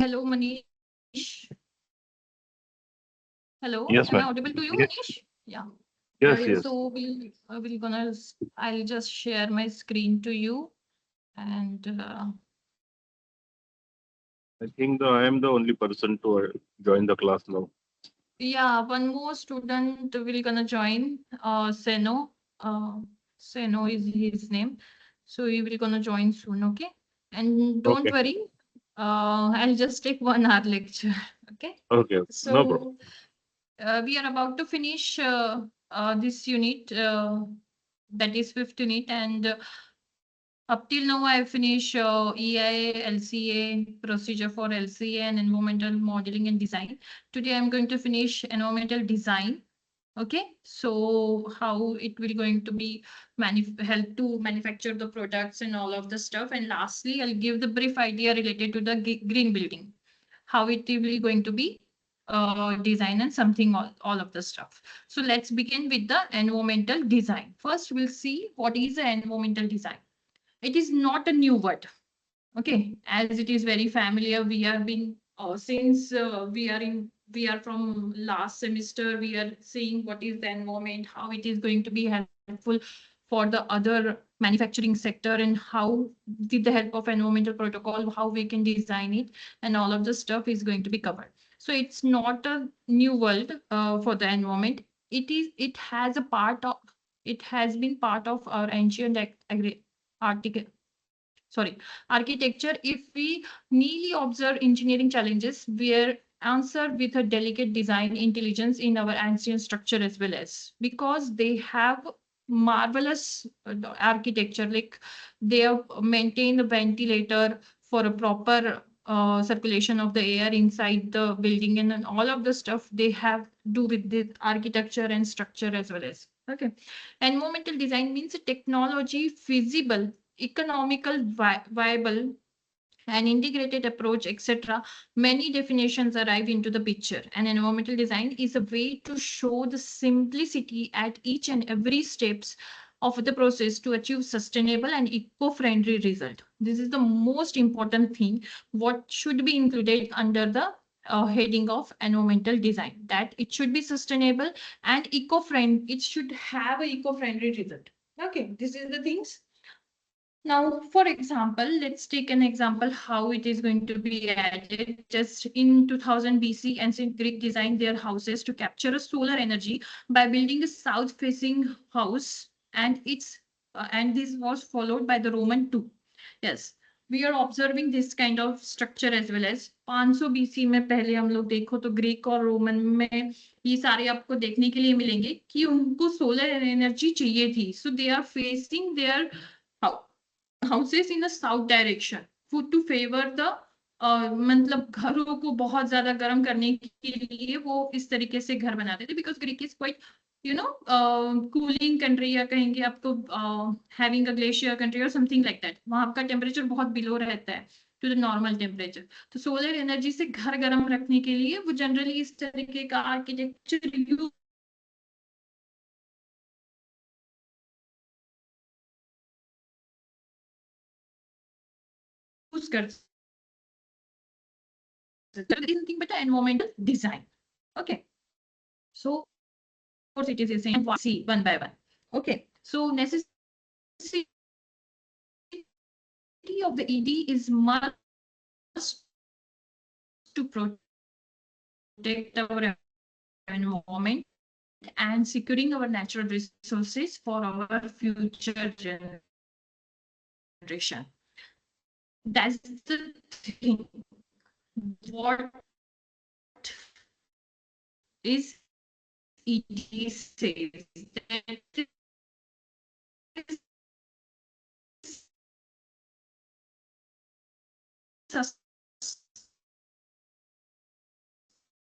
Hello, Manish. Hello, Yes, am I ma'am. audible to you, Yes, Manish? Yeah. yes, Yeah. yes. So I'll just share my screen to you, and I think I am the only person to join the class now. yeah, one more student will gonna join. Seno. Uh, Seno is his name, so he will gonna join soon. Okay, and don't Okay, worry. I'll just take 1 hour lecture. Okay. okay, no problem. So we are about to finish this unit, that is fifth unit, and up till now I finished EIA, LCA, procedure for LCA, and environmental modeling and design. Today I'm going to finish environmental design. Okay, so how it will going to be help to manufacture the products and all of the stuff. And lastly, I'll give the brief idea related to the green building, how it will going to be design and something, all of the stuff. So let's begin with the environmental design. First, we'll see what is the environmental design. It is not a new word. Okay, as it is very familiar, we have been since we are from last semester, we are seeing what is the environment, how it is going to be helpful for the other manufacturing sector, and how with the help of environmental protocol, how we can design it, and all of the stuff is going to be covered. So it's not a new world for the environment. It has a part of, it has been part of our ancient article sorry architecture. If we merely observe engineering challenges, we are answer with a delicate design intelligence in our ancient structure as well, as because they have marvelous architecture, like they have maintained a ventilator for a proper circulation of the air inside the building, and then all of the stuff they have do with the architecture and structure as well as. Okay, environmental design means a technology feasible, economical, viable, and integrated approach, etc. Many definitions arrive into the picture. And environmental design is a way to show the simplicity at each and every steps of the process to achieve sustainable and eco-friendly result. This is the most important thing. What should be included under the heading of environmental design, that it should be sustainable and eco-friendly. It should have a eco-friendly result. Okay, this is the things. Now, for example, let's take an example how it is going to be added. Just in 2000 BC, ancient Greek designed their houses to capture a solar energy by building a south-facing house, and this was followed by the Roman too. Yes, we are observing this kind of structure as well as 500 BC में पहले हम लोग देखो तो Greek और Roman में ये सारे आपको देखने के लिए मिलेंगे कि उनको सोलर एनर्जी चाहिए थी. So they are facing their houses in the south direction to favor the मतलब घरों को बहुत ज्यादा गर्म करने के लिए वो इस तरीके से घर बनाते थे, because Greek is quite cooling country, या कहेंगे आप तो हैविंग अ ग्लेशियर कंट्री और समथिंग लाइक दैट. वहां का टेम्परेचर बहुत बिलो रहता है टू द नॉर्मल टेम्परेचर. तो सोलर एनर्जी से घर गर्म रखने के लिए वो जनरली इस तरीके का आर्किटेक्चर यूज करते. Anything but environmental design. Okay, so course it is the same. See one by one. Okay, so necessity of the ED is must to protect our environment and securing our natural resources for our future generation. That's the thing. What is ED says that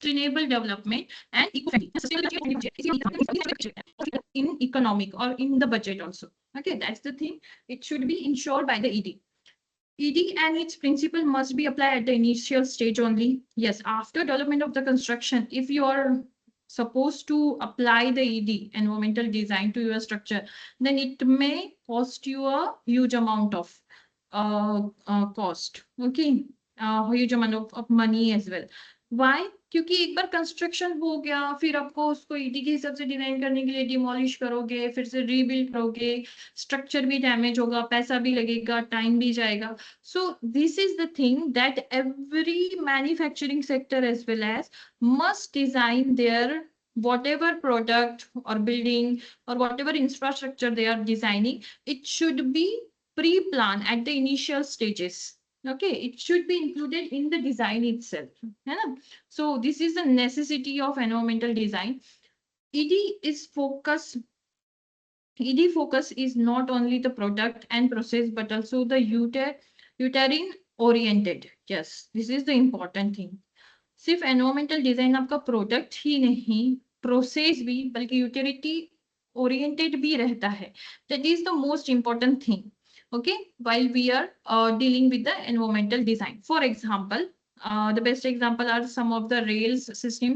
sustainable development and eco-friendly in economic or in the budget also. Okay, that's the thing. It should be ensured by the ED. ED and its principle must be applied at the initial stage only. Yes, after development of the construction, if you are supposed to apply the ED, environmental design, to your structure, then it may cost you a huge amount of cost. Okay. Huge amount of money as well. Why? क्योंकि एक बार construction हो गया, फिर आपको उसको ED के हिसाब से डिजाइन करने के लिए डिमोलिश करोगे, फिर से रीबिल्ड करोगे, स्ट्रक्चर भी डैमेज होगा, पैसा भी लगेगा, टाइम भी जाएगा। So this is the thing that every manufacturing sector as well as must design their whatever product or building or whatever infrastructure they are designing, it should be pre-planned at the initial stages. Okay, it should be included in the design itself, है ना? So this is the necessity of environmental design. ED is focus. ED focus is not only the product and process but also the uterine oriented. Yes, this is the important thing. सिर्फ environmental design आपका product ही नहीं, process भी, बल्कि utility oriented भी रहता है. That is the most important thing. Okay, while we are dealing with the environmental design. For example, the best example are some of the rails system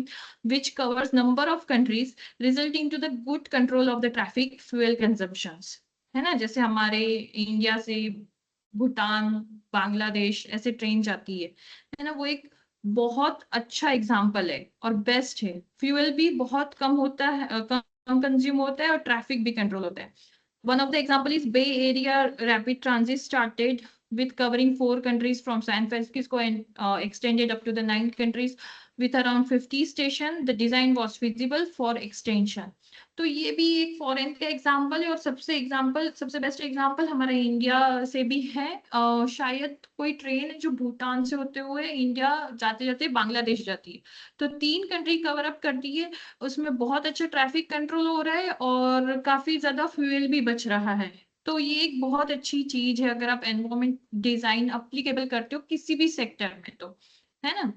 which covers number of countries, resulting to the good control of the traffic fuel consumptions. है ना? जैसे हमारे India से भूटान, बांग्लादेश ऐसे train जाती है ना? वो एक बहुत अच्छा एग्जाम्पल है और बेस्ट है. फ्यूल भी बहुत कम होता है, कम कंज्यूम होता है और ट्रैफिक भी कंट्रोल होता है. One of the example is Bay Area Rapid Transit started with covering 4 countries from San Francisco and extended up to the 9 countries with around 50 stations. The design was feasible for extension. तो ये भी एक foreign का example है और सबसे best example हमारे India से भी है. शायद कोई ट्रेन जो भूटान से होते हुए इंडिया जाते जाते बांग्लादेश जाती है, तो 3 कंट्री कवर अप करती है. उसमें बहुत अच्छा ट्रैफिक कंट्रोल हो रहा है और काफी ज्यादा फ्यूल भी बच रहा है. तो ये एक बहुत अच्छी चीज है अगर आप एनवायरमेंट डिजाइन अप्लीकेबल करते हो किसी भी सेक्टर में, तो है ना.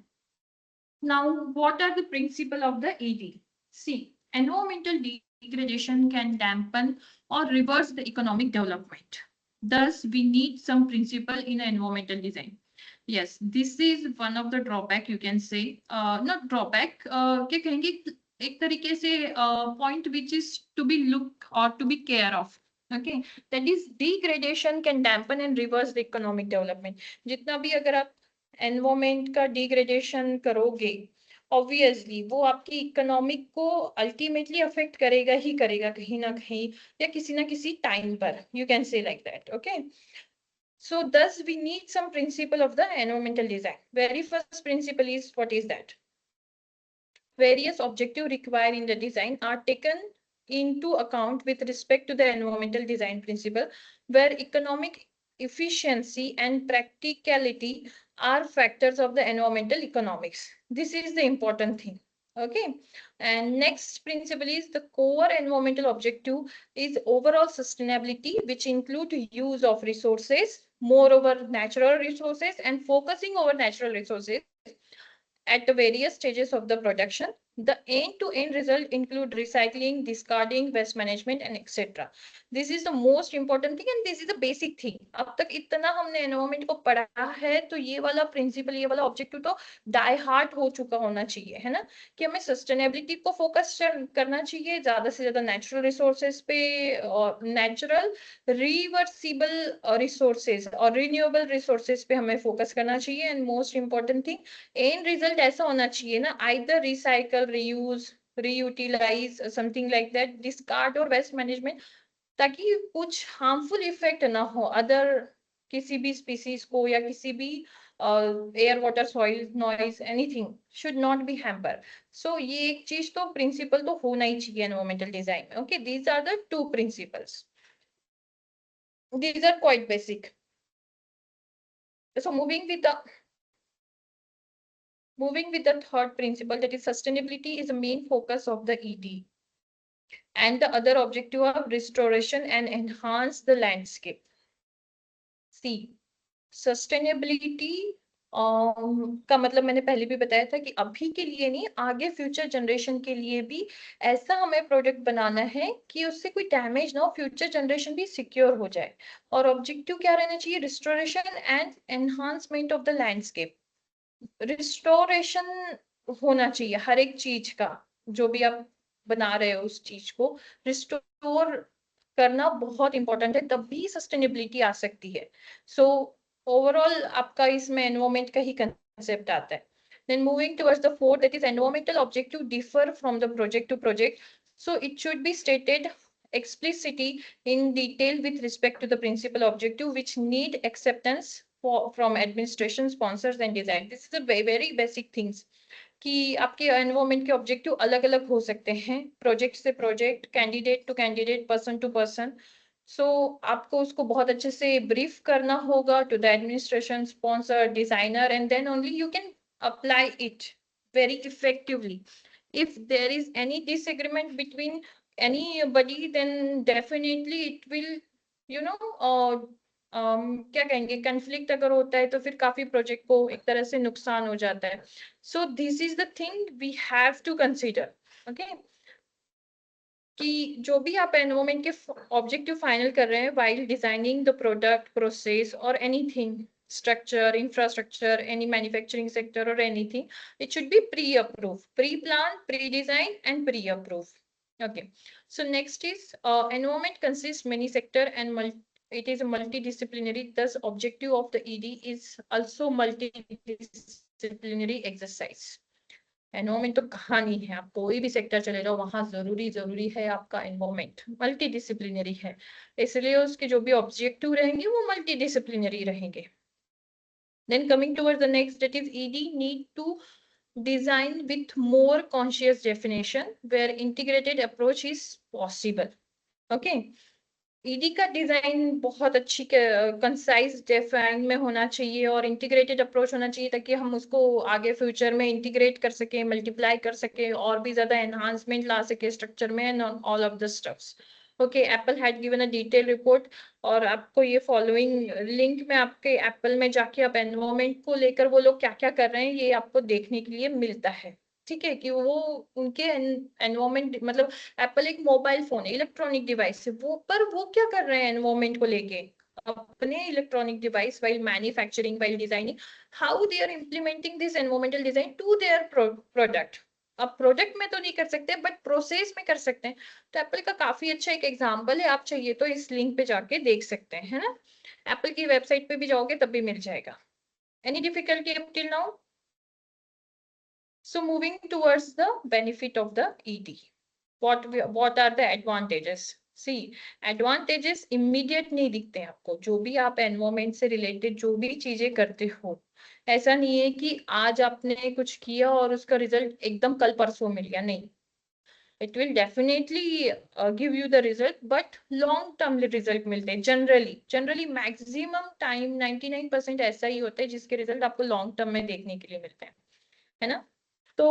Now what are the principle of the ED? See, environmental degradation can dampen or reverse the economic development. Thus, we need some principle in environmental design. Yes, this is one of the drawback you can say. Not drawback, क्या कहेंगे, एक तरीके से point which is to be look or to be care of. Okay, that is degradation can dampen and reverse the economic development. जितना भी अगर आप environment का degradation करोगे, ऑब्वियसली वो आपकी इकोनॉमिक को अल्टीमेटली अफेक्ट करेगा ही करेगा कहीं ना कहीं या किसी ना किसी टाइम पर. You can say like that. Okay, so thus we need some principle of the environmental design. Very first principle is, what is that? Various objectives required in the design are taken into account with respect to the environmental design principle, where economic efficiency and practicality are factors of the environmental economics. This is the important thing. Okay, and next principle is the core environmental objective is overall sustainability, which include use of resources, moreover natural resources, and focusing over natural resources at the various stages of the production. The end-to-end result include recycling, discarding, waste management, and etc. This is the most important thing and this is the basic thing. अब तक इतना हमने environment को पढ़ा है तो ये वाला प्रिंसिपल, ये वाला ऑब्जेक्टिव तो डाई हार्ट हो चुका होना चाहिए, है ना, कि हमें सस्टेनेबिलिटी को फोकस करना चाहिए, ज्यादा से ज्यादा नेचुरल रिसोर्सेज पे और नेचुरल रिवर्सिबल रिसोर्सेज और रिन्यूएबल रिसोर्सेज पे हमें फोकस करना चाहिए. And most important thing, and result ऐसा होना चाहिए ना, either recycle, reuse, reutilise, something like that, discard और वेस्ट मैनेजमेंट, ताकि कुछ हार्मफुल इफेक्ट ना हो अदर किसी भी स्पीसीज को या किसी भी air, water, soil, noise, anything should not be hamper. So ये एक चीज तो प्रिंसिपल तो होना ही चाहिए एनवायरमेंटल डिजाइन में. Okay, these are the 2 principles. These are quite basic. So moving with the third principle, that is sustainability is the main focus of the ED. And the other objective of restoration and enhance the landscape. See, sustainability का मतलब मैंने पहले भी बताया था कि अभी के लिए नहीं, आगे फ्यूचर जनरेशन के लिए भी ऐसा हमें प्रोडक्ट बनाना है कि उससे कोई डैमेज ना हो, फ्यूचर जनरेशन भी सिक्योर हो जाए. और ऑब्जेक्टिव क्या रहना चाहिए? Restoration and enhancement of the landscape. Restoration होना चाहिए हर एक चीज का, जो भी आप बना रहे हो उस चीज को रिस्टोर करना बहुत इंपॉर्टेंट है, तभी सस्टेनेबिलिटी आ सकती है. सो ओवरऑल आपका इसमें एनवायरमेंट का ही कंसेप्ट आता है. Then moving towards the fourth, that is environmental objective differ from the project to project. So it should be stated explicitly in detail with respect to the principal objective which need acceptance from administration, sponsors and design. This is the very basic things कि आपके environment के objective अलग अलग हो सकते हैं project से project, candidate to candidate, person to person. So आपको उसको बहुत अच्छे से ब्रीफ करना होगा to the administration, sponsor, designer and then only you can apply it very effectively. If there is any disagreement between anybody, then definitely it will, you know, क्या कहेंगे, conflict अगर होता है तो फिर काफी प्रोजेक्ट को एक तरह से नुकसान हो जाता है. So this is the thing we have to consider. Okay, कि जो भी आप एनवायरमेंट के ऑब्जेक्टिव फाइनल कर रहे हैं while designing the product, process और anything, structure, infrastructure, any manufacturing sector or anything, it should be pre-approved, pre-planned, pre-designed and pre-approved. Okay, so next is environment consists many sector and it is a multidisciplinary, thus objective of the ED is also multidisciplinary exercise. Environment तो कहानी है, आप कोई भी sector चले जाओ वहां जरूरी है आपका एनवायरमेंट मल्टी डिसिप्लिनरी है, इसलिए उसके जो भी ऑब्जेक्टिव रहेंगे वो मल्टी डिसिप्लिनरी रहेंगे. Then coming towards the next, that is ED need to design with more conscious definition where integrated approach is possible. Okay, ED का डिजाइन बहुत अच्छी कंसाइज डिफाइन में होना चाहिए और इंटीग्रेटेड अप्रोच होना चाहिए ताकि हम उसको आगे फ्यूचर में इंटीग्रेट कर सके, मल्टीप्लाई कर सके और भी ज्यादा एनहांसमेंट ला सके स्ट्रक्चर में and all of the stuffs. Okay, Apple had given a detail report और आपको ये फॉलोइंग लिंक में आपके एप्पल में जाके आप एनवायरमेंट को लेकर वो लोग क्या क्या कर रहे हैं ये आपको देखने के लिए मिलता है. ठीक है, कि वो उनके एनवायरमेंट मतलब एप्पल एक मोबाइल फोन है, इलेक्ट्रॉनिक डिवाइस है, वो पर वो क्या कर रहे हैं एनवायरमेंट को लेके अपने electronic device while manufacturing, while designing, how they are implementing this environmental design to their product. अब प्रोडक्ट में तो नहीं कर सकते बट प्रोसेस में कर सकते हैं. तो एप्पल का काफी अच्छा एक एग्जाम्पल है, आप चाहिए तो इस लिंक पे जाके देख सकते हैं, है ना. एप्पल की वेबसाइट पे भी जाओगे तब भी मिल जाएगा. Any difficulty up till now? So moving towards the benefit of the ED, what are the advantages? See, advantages immediate नहीं दिखते हैं आपको. जो भी आप एनवायरमेंट से रिलेटेड जो भी चीजें करते हो, ऐसा नहीं है कि आज आपने कुछ किया और उसका रिजल्ट एकदम कल परसों मिल गया, नहीं. It will definitely give you the result, but long term result मिलते हैं generally maximum time 99% ऐसा ही होता है जिसके रिजल्ट आपको लॉन्ग टर्म में देखने के लिए मिलते हैं, है ना. तो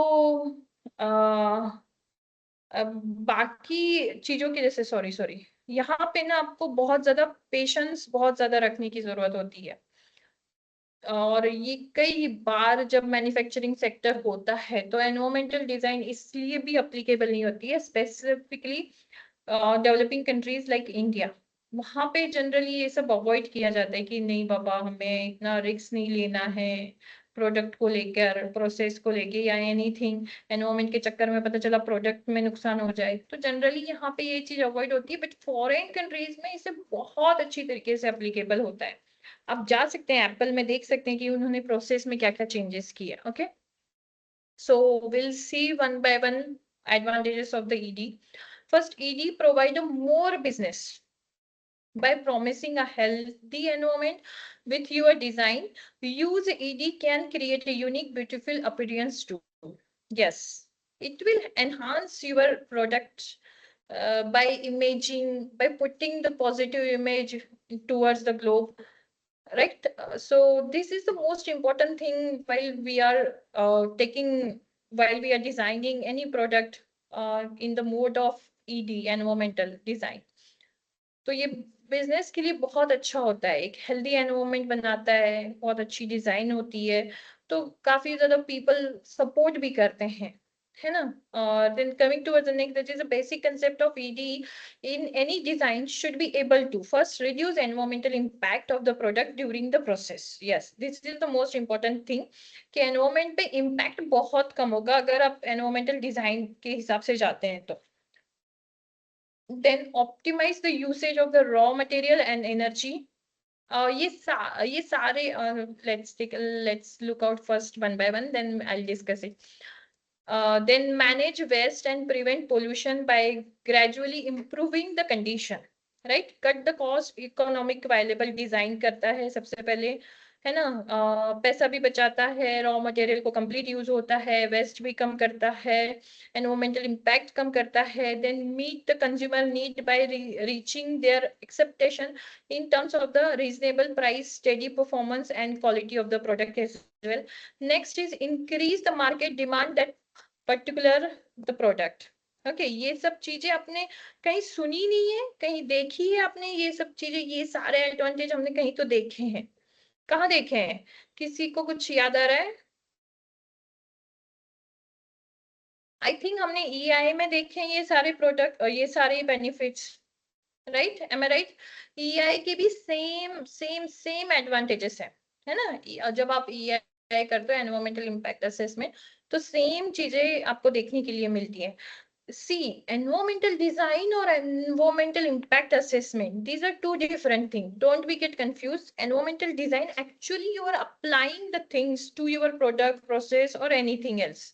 अब बाकी चीजों की जैसे सॉरी यहाँ पे ना आपको बहुत ज्यादा पेशेंस बहुत ज्यादा रखने की जरूरत होती है. और ये कई बार जब मैन्युफैक्चरिंग सेक्टर होता है तो एनवायरमेंटल डिजाइन इसलिए भी अप्लीकेबल नहीं होती है specifically developing countries like India. वहां पे जनरली ये सब अवॉइड किया जाता है कि नहीं बाबा हमें इतना रिस्क नहीं लेना है प्रोडक्ट को लेकर, प्रोसेस को लेके या एनीथिंग, एनवायरमेंट के चक्कर में पता चला प्रोडक्ट में नुकसान हो जाए. तो जनरली यहाँ पे ये चीज अवॉइड होती है बट फॉरेन कंट्रीज में इसे बहुत अच्छी तरीके से अप्लीकेबल होता है. आप जा सकते हैं एप्पल में देख सकते हैं कि उन्होंने प्रोसेस में क्या क्या चेंजेस किए. Okay, so will see one by one advantages of the ED. First, ED provide a more business by promising a healthy environment with your design. Use ED can create a unique, beautiful appearance too. Yes, it will enhance your product by imaging, by putting the positive image towards the globe. Right, so this is the most important thing while we are while we are designing any product in the mode of ED, environmental design. तो ये business के लिए बहुत अच्छा होता है, एक healthy environment बनाता है, बहुत अच्छी डिजाइन होती है, तो काफी ज्यादा पीपल सपोर्ट भी करते हैं, है ना. Then coming towards the next, that is a basic concept of ED in any design should be able to first reduce environmental impact of the product during the process. Yes, this is the most important thing कि environment पे impact बहुत कम होगा अगर आप environmental design के हिसाब से जाते हैं तो. Then optimize the usage of the raw material and energy. ये सारे let's look out first one by one, then I'll discuss it. Then manage waste and prevent pollution by gradually improving the condition, right? Cut the cost, economic viable design करता है सबसे पहले, है ना? पैसा भी बचाता है, रॉ मटेरियल को कंप्लीट यूज होता है, वेस्ट भी कम करता है, एनवायरमेंटल इम्पैक्ट कम करता है, then meet the consumer need by reaching their expectation in terms of the reasonable price, steady performance and quality of the product as well. Next is increase the market demand that particular the product. Okay ये सब चीजें आपने कहीं सुनी नहीं है, कहीं देखी है आपने? ये सब चीजें, ये सारे एडवांटेज हमने कहीं तो देखे हैं। कहाँ देखे हैं? किसी को कुछ याद आ रहा है? आई थिंक हमने EI में देखे हैं ये सारे प्रोडक्ट और ये सारे बेनिफिट्स, राइट? एम आई राइट? EI के भी सेम सेम सेम एडवांटेजेस है ना? जब आप EI करते हो, एनवायरमेंटल इम्पैक्ट असेसमेंट, तो सेम चीजें आपको देखने के लिए मिलती है। See, environmental design or environmental impact assessment, these are two different things. Don't we get confused? Environmental design, actually you are applying the things to your product, process or anything else.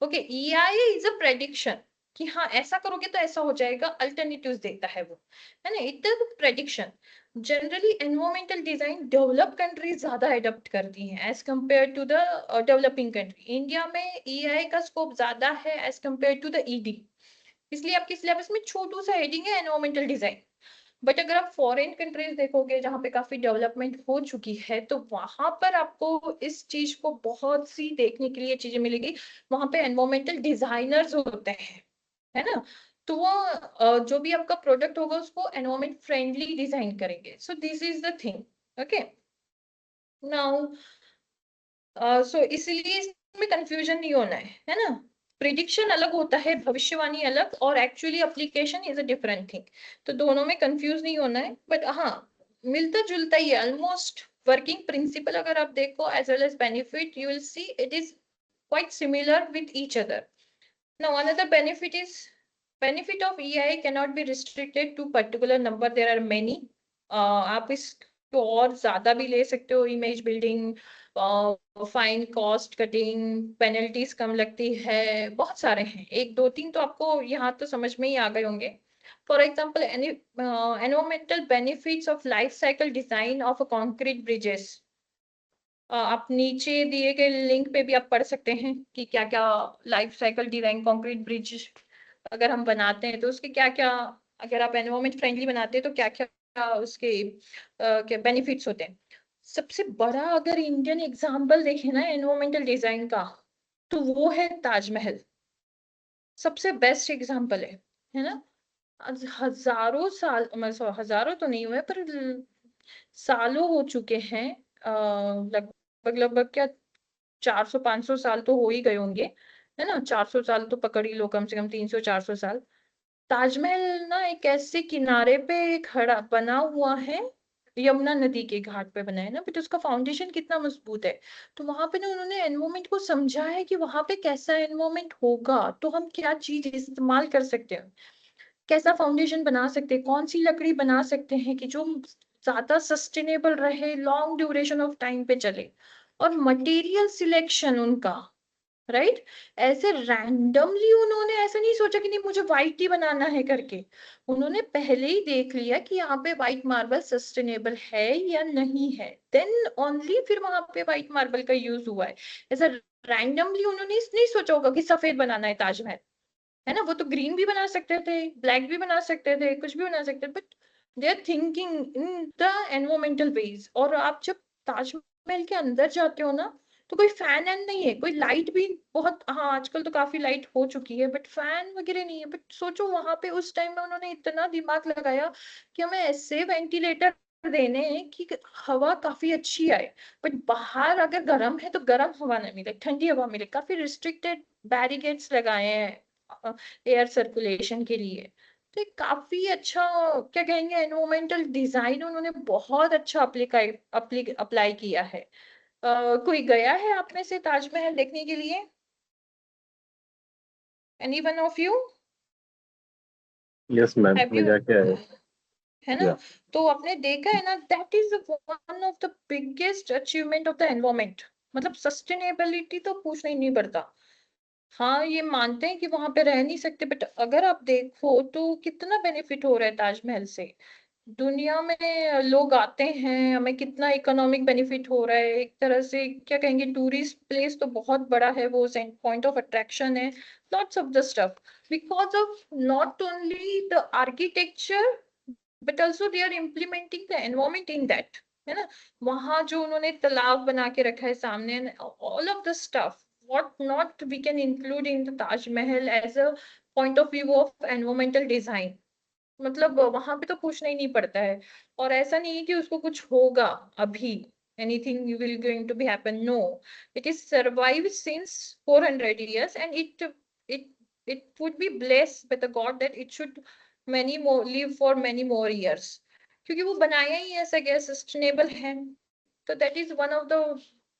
Okay, EI is a prediction कि हाँ ऐसा करोगे तो ऐसा हो जाएगा, alternatives देता है वो, है ना? It is prediction. Generally environmental design develop countries ज्यादा एडॉप्ट करती हैं as compare to the developing country. India में EI का स्कोप ज्यादा है as compare to the ED, इसलिए आपके सिलेबस में छोटू सा हेडिंग है एनवायरमेंटल डिजाइन। बट अगर आप फॉरेन कंट्रीज देखोगे जहाँ पे काफी डेवलपमेंट हो चुकी है, तो वहां पर आपको इस चीज को बहुत सी देखने के लिए चीजें मिलेगी। वहां पे एनवायरमेंटल डिजाइनर्स होते हैं, है ना? तो वो जो भी आपका प्रोडक्ट होगा उसको एनवायरमेंट फ्रेंडली डिजाइन करेंगे। सो this is the thing. Okay, now so इसलिए इसमें कंफ्यूजन नहीं होना है ना? प्रिडिक्शन अलग होता है, भविष्यवाणी अलग, और actually application is a different thing. तो दोनों में कंफ्यूज नहीं होना है, बट हाँ मिलता जुलता ही है ऑलमोस्ट। वर्किंग प्रिंसिपल अगर आप देखो as well as benefit, you will see it is quite similar with each other. Now another benefit of EI cannot be restricted to particular number. There are many. आप इसको और ज्यादा भी ले सकते हो। Image building, fine cost cutting, penalties कम लगती है, बहुत सारे हैं। एक दो तीन तो आपको यहाँ तो समझ में ही आ गए होंगे। For example environmental benefits of life cycle design of a concrete bridges. आप नीचे दिए गए लिंक पे भी आप पढ़ सकते हैं कि क्या क्या life cycle design concrete bridge अगर हम बनाते हैं तो उसके क्या क्या, अगर आप एनवायरमेंट फ्रेंडली बनाते हैं तो क्या क्या उसके क्या बेनिफिट्स होते हैं। सबसे बड़ा अगर इंडियन एग्जाम्पल देखें ना एनवायरमेंटल डिजाइन का, तो वो है ताजमहल। सबसे बेस्ट एग्जाम्पल है ना? हजारों साल, मतलब हजारों तो नहीं हुए पर सालों हो चुके हैं, लगभग लगभग क्या 400-500 साल तो हो ही गए होंगे, है ना? 400 साल तो पकड़ ही लो, कम से कम 300-400 साल। ताजमहल ना एक ऐसे किनारे पे खड़ा बना हुआ है, यमुना नदी के घाट पे बना है ना, बट उसका फाउंडेशन कितना मजबूत है। तो वहां पे ना उन्होंने एनवायरमेंट को समझा है कि वहां पे कैसा एनवायरमेंट होगा, तो हम क्या चीज इस्तेमाल कर सकते हैं, कैसा फाउंडेशन बना सकते हैं, कौन सी लकड़ी बना सकते हैं कि जो ज्यादा सस्टेनेबल रहे, लॉन्ग ड्यूरेशन ऑफ टाइम पे चले। और मटेरियल सिलेक्शन उनका, राइट? ऐसे रैंडमली उन्होंने ऐसा नहीं सोचा कि नहीं मुझे व्हाइट ही बनाना है करके। उन्होंने पहले ही देख लिया कि यहाँ पे व्हाइट मार्बल सस्टेनेबल है या नहीं है, देन ओनली फिर वहां पे व्हाइट मार्बल का यूज हुआ है। ऐसा रैंडमली उन्होंने नहीं सोचा होगा कि सफेद बनाना है ताजमहल, है ना? वो तो ग्रीन भी बना सकते थे, ब्लैक भी बना सकते थे, कुछ भी बना सकते थे, but they are thinking in the environmental ways. और आप जब ताजमहल के अंदर जाते हो ना, तो कोई फैन एंड नहीं है, कोई लाइट भी बहुत, हाँ आजकल तो काफी लाइट हो चुकी है, बट फैन वगैरह नहीं है। बट सोचो वहां पे उस टाइम में उन्होंने इतना दिमाग लगाया कि हमें ऐसे वेंटिलेटर देने हैं कि हवा काफी अच्छी आए, बट बाहर अगर गर्म है तो गर्म हवा ना मिले, ठंडी हवा मिले। काफी रिस्ट्रिक्टेड बैरिकेड्स लगाए हैं एयर सर्कुलेशन के लिए। तो एक काफी अच्छा, क्या कहेंगे, एनवायरमेंटल डिजाइन उन्होंने बहुत अच्छा अप्लाई किया है। कोई गया है आप में से ताजमहल देखने के लिए? Any one of you? Yes ma'am, have मैं यू? जाके आया। है ना? Yeah. तो आपने देखा है ना, that is one of the biggest achievement of the environment. मतलब सस्टेनेबिलिटी तो पूछना ही नहीं पड़ता। हाँ, ये मानते हैं कि वहां पे रह नहीं सकते, बट अगर आप देखो तो कितना बेनिफिट हो रहा है ताजमहल से। दुनिया में लोग आते हैं, हमें कितना इकोनॉमिक बेनिफिट हो रहा है। एक तरह से क्या कहेंगे, टूरिस्ट प्लेस तो बहुत बड़ा है, वो पॉइंट ऑफ अट्रैक्शन है, lots of the stuff because of not only the architecture but also they are implementing the environment in that, है ना? वहां जो उन्होंने तालाब बना के रखा है सामने, all of the stuff what not we can include in the Taj Mahal as a point of view of environmental design। मतलब वहां पे तो पूछना ही नहीं पड़ता है। और ऐसा नहीं है कि उसको कुछ होगा अभी, anything will going to be happen, no, it is survived since 400 years and it it would be blessed by the god that it should many more live for many more years, क्योंकि वो बनाया ही ऐसा गया, sustainable है। तो that is one of the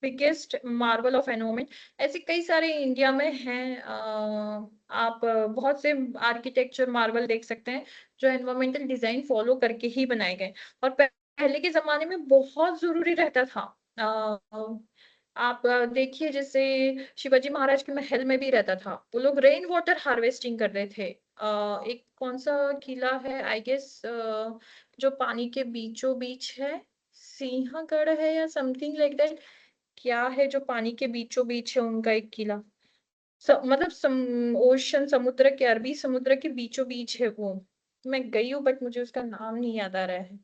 biggest Marvel of environment. ऐसे कई सारे इंडिया में हैं। आप बहुत से आर्किटेक्चर मार्वल देख सकते हैं जो एनवायरमेंटल डिजाइन फॉलो करके ही बनाए गए। और पहले के जमाने में बहुत जरूरी रहता था। आप देखिए, जैसे शिवाजी महाराज के महल में भी रहता था, वो लोग रेन वाटर हार्वेस्टिंग कर रहे थे। एक कौन सा किला है, आई गेस जो पानी के बीचों बीच है, सिंहगढ़ है या समथिंग लाइक दैट। क्या है जो पानी के बीचों बीच है उनका एक किला, मतलब ओशन, समुद्र के, अरबी समुद्र के बीचों बीच है वो। मैं गई हूँ बट मुझे उसका नाम नहीं याद आ रहा है।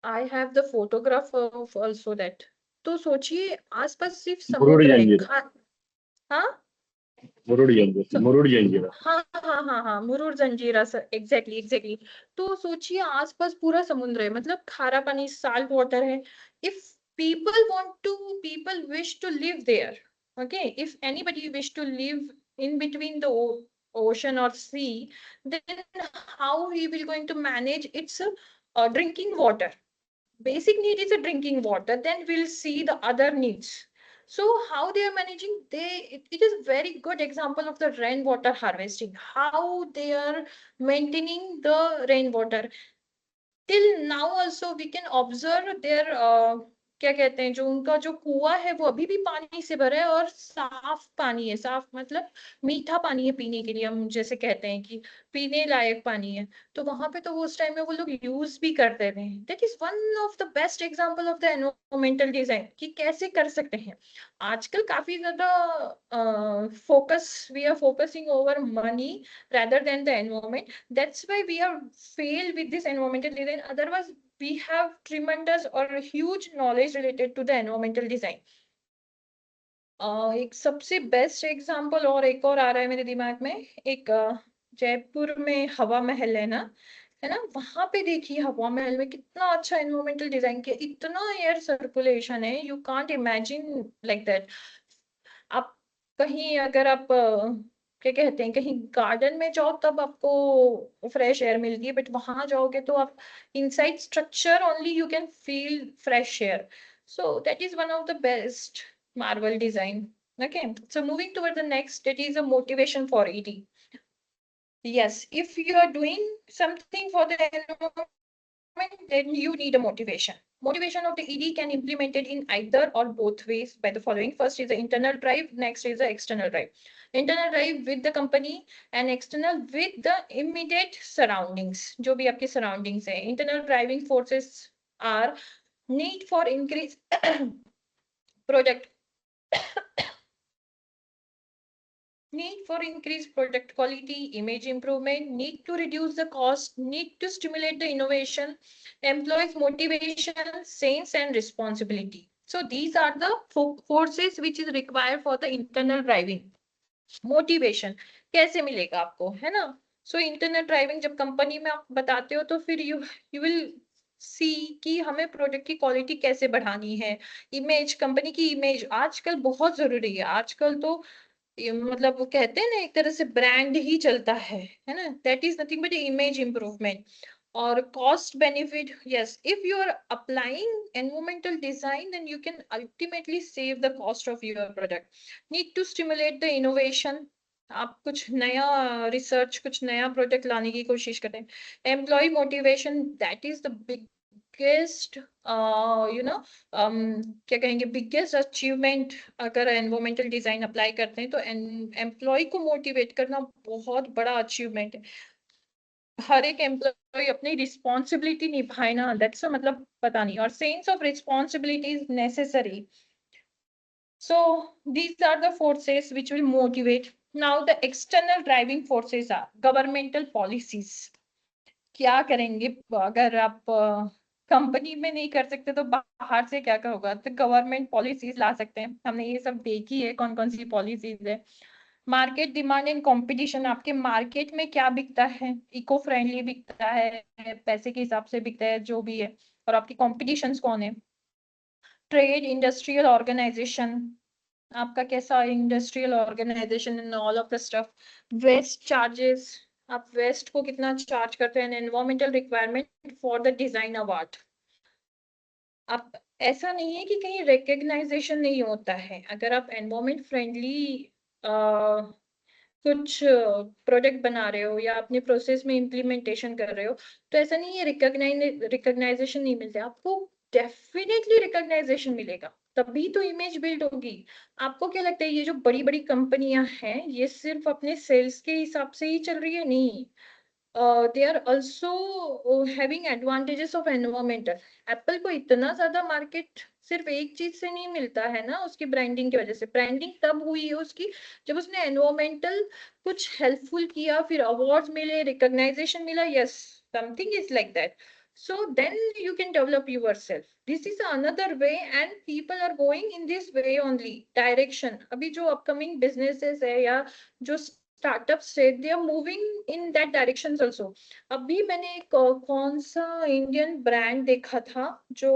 I have the photograph of also that. तो सोचिए, आसपास सिर्फ मुरुड समुद्र है। जंजीरा। हाँ मुरुड जंजीरा, मुरुड जंजीरा। हाँ हाँ हाँ हाँ, Murud Janjira sir, exactly exactly. तो सोचिए, आसपास पूरा समुद्र है, मतलब खारा पानी, साल्ट वाटर है। If people want to, people wish to live there, okay, if anybody wish to live in between the ocean or sea, then how he will going to manage its drinking water? Basic need is a drinking water, then we'll see the other needs. So how they are managing, it is very good example of the rainwater harvesting, how they are maintaining the rainwater till now also we can observe their क्या कहते हैं, जो उनका जो कुआं है वो अभी भी पानी से भरा है और साफ पानी है। साफ मतलब मीठा पानी है पीने के लिए, हम जैसे कहते हैं कि पीने लायक पानी है। तो वहां पे तो वो उस टाइम में वो लोग यूज भी करते थे। That is one of the best example of the environmental design कि कैसे कर सकते हैं। आजकल काफी ज्यादा focus, we are focusing over money rather than the environment. That's why we are failed with this environmental design. Otherwise, we have tremendous or huge knowledge related to the environmental design. एक सबसे best example और एक और आ रहा है मेरे दिमाग में, एक जयपुर में हवा महल है ना, वहां पे देखिए हवा महल में कितना अच्छा एनवायरमेंटल डिजाइन किया, इतना एयर सर्कुलेशन है, you can't imagine like that. आप कहीं अगर आप क्या कहते हैं, कहीं गार्डन में जाओ तब आपको फ्रेश एयर मिलती है, बट वहां जाओगे तो आप inside structure only you can feel fresh air. So that is one of the best marvel design. Okay, so moving toward the next, it is a motivation for ED. Yes, if you are doing something for the environment, then you need a motivation. Motivation of the ED can implemented in either or both ways by the following. First is the internal drive, next is the external drive. Internal drive with the company and external with the immediate surroundings. जो भी आपके surroundings है, internal driving forces are need for increase project need for increased product quality, image improvement, need to reduce the cost, need to stimulate the innovation, employees motivation, sense and responsibility. So these are the forces which is required for the internal driving. Motivation कैसे मिलेगा आपको, है ना? So internet driving जब company में आप बताते हो तो फिर यू विल सी कि हमें प्रोडक्ट की क्वालिटी कैसे बढ़ानी है। इमेज, कंपनी की इमेज आजकल बहुत जरूरी है। आजकल तो मतलब वो कहते हैं ना, एक तरह से ब्रांड ही चलता है ना? That is nothing but image improvement और cost benefit. Yes, if you are applying environmental design then you can ultimately save the cost of your product. Need to stimulate the innovation, आप कुछ नया research, कुछ नया product लाने की कोशिश करते हैं। Employ motivation, that is the biggest क्या कहेंगे, बिगेस्ट अचीवमेंट अगर एनवायरमेंटल डिजाइन अप्लाई करते हैं तो एम्प्लॉय को मोटिवेट करना बहुत बड़ा अचीवमेंट है। हर एक एम्प्लॉय अपनी रिस्पॉन्सिबिलिटी निभाए ना, दैट्स मतलब पता नहीं, और sense of responsibility is necessary. So these are the forces which will motivate. Now the external driving forces are governmental policies. क्या करेंगे अगर आप कंपनी में नहीं कर सकते तो बाहर से क्या होगा, तो गवर्नमेंट पॉलिसीज ला सकते हैं. हमने ये सब देखी है कौन कौन सी पॉलिसीज है. मार्केट डिमांड एंड कंपटीशन, आपके मार्केट में क्या बिकता है, इको फ्रेंडली बिकता है, पैसे के हिसाब से बिकता है, जो भी है, और आपकी कॉम्पिटिशन्स कौन है. ट्रेड इंडस्ट्रियल ऑर्गेनाइजेशन, आपका कैसा industrial organization in all of the stuff. Waste charges, आप वेस्ट को कितना चार्ज करते हैं. Environmental requirement for the design award. आप ऐसा नहीं है कि कहीं रिकग्नाइजेशन नहीं होता है. अगर आप एनवायरमेंट फ्रेंडली कुछ प्रोडक्ट बना रहे हो या अपने प्रोसेस में इम्प्लीमेंटेशन कर रहे हो, तो ऐसा नहीं है रिकग्नाइजेशन नहीं मिलते. आपको डेफिनेटली रिकग्नाइजेशन मिलेगा, तभी तो इमेज बिल्ड होगी. आपको क्या लगता है ये जो बड़ी बड़ी कंपनियां हैं ये सिर्फ अपने सेल्स के हिसाब से ही चल रही है? नहीं, they are also having advantages of environmental. Apple को इतना ज्यादा मार्केट सिर्फ एक चीज से नहीं मिलता है ना, उसकी ब्रांडिंग की वजह से. ब्रांडिंग तब हुई है उसकी जब उसने एनवायरमेंटल कुछ हेल्पफुल किया, फिर अवार्ड्स मिले, रिकॉग्नाइजेशन मिला. Yes, something is like that. So then you can develop yourself. This is another way and people are going in this way only direction. अभी जो upcoming businesses है या जो startups है, they are moving in that directions also. अभी मैंने एक कौन सा इंडियन ब्रांड देखा था जो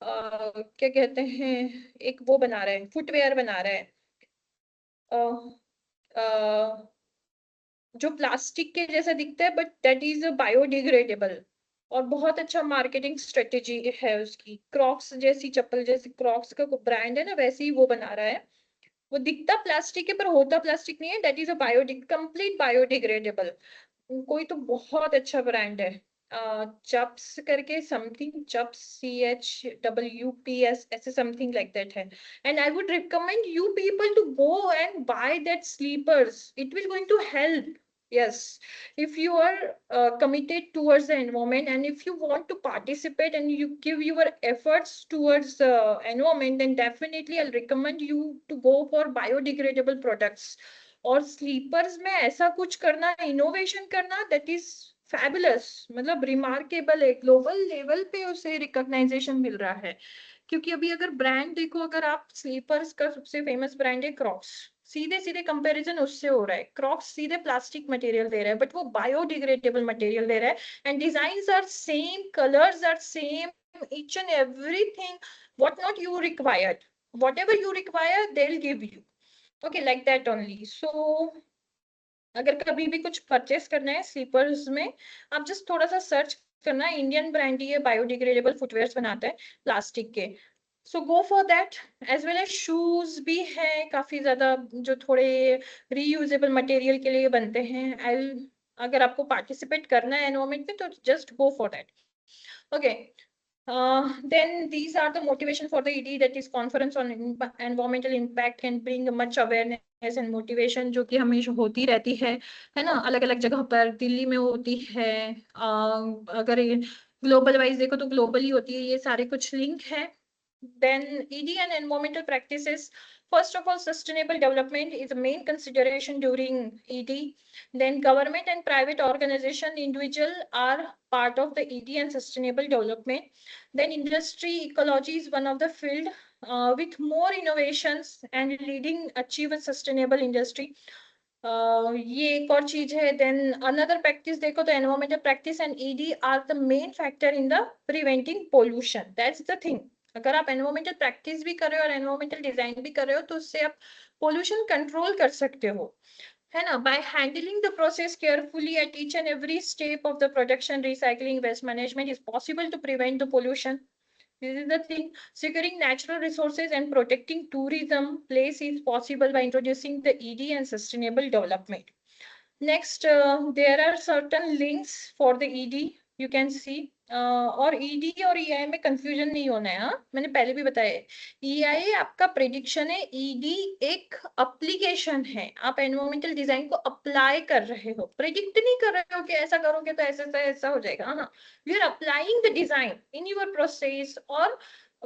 क्या कहते हैं, एक वो बना रहा है, फुटवेयर बना रहा है, जो प्लास्टिक के जैसा दिखता है बट दैट इज बायोडिग्रेडेबल, और बहुत अच्छा मार्केटिंग स्ट्रेटेजी है उसकी. क्रॉक्स जैसी चप्पल, जैसे क्रॉक्स का ब्रांड है ना, वैसे ही वो बना रहा है. वो दिखता प्लास्टिक है पर होता प्लास्टिक नहीं है. That is a complete biodegradable. कोई तो बहुत अच्छा ब्रांड है, चप्स करके समथिंग, चप्स CHWPS ऐसे समथिंग लाइक दैट है. And I would recommend you people to go and buy that slippers. It will going to help. Yes, if you are committed towards the environment and if you want to participate and you give your efforts towards the environment, then definitely I'll recommend you to go for biodegradable products. और slippers में ऐसा कुछ करना, innovation करना, that is fabulous, मतलब remarkable है. Global level पे उसे रिकॉग्नाइजेशन मिल रहा है. क्योंकि अभी अगर ब्रांड देखो, अगर आप स्लीपर्स का सबसे फेमस ब्रांड है क्रॉक्स, सीधे सीधे कंपैरिजन उससे हो रहा है. क्रॉक्स सीधे प्लास्टिक मटेरियल दे रहा है बट वो बायोडिग्रेडेबल मटेरियल दे रहा है. And designs are same, colours are same, each and everything what not you required, whatever you require they'll give you. Okay, like that only. So अगर कभी भी कुछ परचेस करना है स्लीपर्स में, आप जस्ट थोड़ा सा सर्च करना, इंडियन ब्रांड ही है, बायोडिग्रेडेबल फुटवेयर्स बनाता है प्लास्टिक के. So go for that. As well as shoes भी है काफी ज्यादा जो थोड़े रीयूजेबल मटेरियल के लिए बनते हैं. अगर आपको पार्टिसिपेट करना है एनवायरमेंट में तो just go for that. Okay. Then these are the motivation for the ED, that is conference on environmental impact can bring much awareness and motivation, जो कि हमेशा होती रहती है ना, अलग अलग जगह पर. दिल्ली में होती है, अगर ग्लोबल वाइज देखो तो ग्लोबली होती है. ये सारे कुछ लिंक है. Then ED and environmental practices. First of all, sustainable development is a main consideration during ED. Then government and private organization, individual are part of the ED and sustainable development. Then industry ecology is one of the field with more innovations and leading achieve a sustainable industry. ये एक और चीज है. Then another practice देखो तो environmental practice and ED are the main factor in the preventing pollution. That's the thing. अगर आप environmental practice भी कर रहे हो और एनवायरमेंटल डिजाइन भी कर रहे हो तो उससे आप पोल्यूशन कंट्रोल कर सकते हो, है ना. By handling the process carefully at each and every step of the production, recycling, waste management is possible to prevent the pollution. This is the thing. Securing natural resources and protecting tourism place is possible by introducing the ED and sustainable development. Next, there are certain links for the ED. You can see. और ED और EI में confusion नहीं होना है. हाँ, मैंने पहले भी बताया है. EI आपका prediction है. ED एक application है. आप environmental design को apply कर रहे हो. Predict नहीं कर रहे हो कि ऐसा करोगे तो ऐसा हो जाएगा. हाँ, you are applying the design in your process or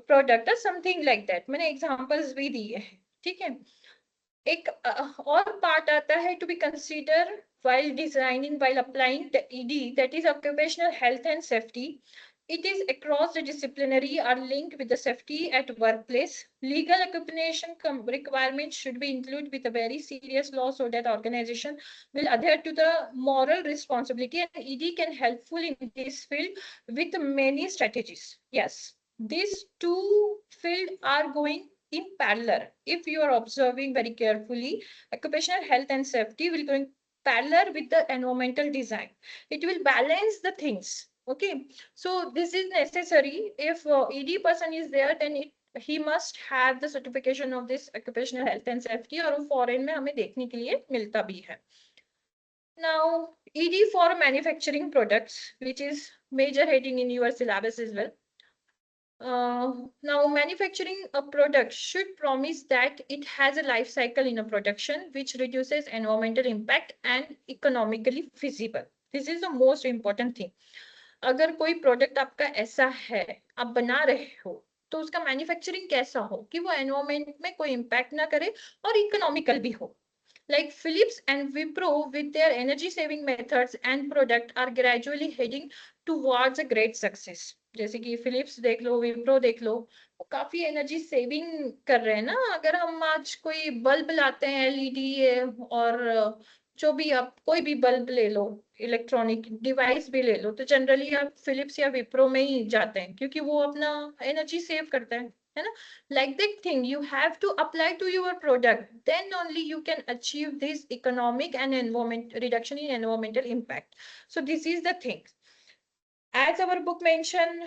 product or something like that. मैंने examples भी दिए हैं. ठीक है. एक और पार्ट आता है to be considered while designing, while applying the ED, that is occupational health and safety. It is across the disciplinary are linked with the safety at workplace. Legal occupation requirements should be included with a very serious law so that organization will adhere to the moral responsibility, and ED can helpful in this field with many strategies. Yes, these two fields are going in parallel. If you are observing very carefully, occupational health and safety will go in parallel with the environmental design. It will balance the things. Okay, so this is necessary. If ED person is there, then he must have the certification of this occupational health and safety, और foreign में हमें देखने के लिए मिलता भी है. Now, ED for manufacturing products, which is major heading in your syllabus as well. Now, manufacturing a product should promise that it has a life cycle in a production which reduces environmental impact and economically feasible. This is the most important thing. अगर कोई product आपका ऐसा है, आप बना रहे हो, तो उसका मैन्युफैक्चरिंग कैसा हो कि वो एनवायरमेंट में कोई इम्पैक्ट ना करे और इकोनॉमिकल भी हो. Like Philips and Wipro with their energy saving methods and product are gradually heading towards a great success. जैसे कि फिलिप्स देख लो, विप्रो देख लो, वो काफी एनर्जी सेविंग कर रहे हैं ना. अगर हम आज कोई बल्ब लाते हैं एलईडी और जो भी आप कोई भी बल्ब ले लो, इलेक्ट्रॉनिक डिवाइस भी ले लो, तो जनरली आप फिलिप्स या विप्रो में ही जाते हैं क्योंकि वो अपना एनर्जी सेव करता है ना. Like that thing, you have to apply to your product, then only you can achieve this economic and environment reduction in environmental impact. So this is the thing. As our book mentioned,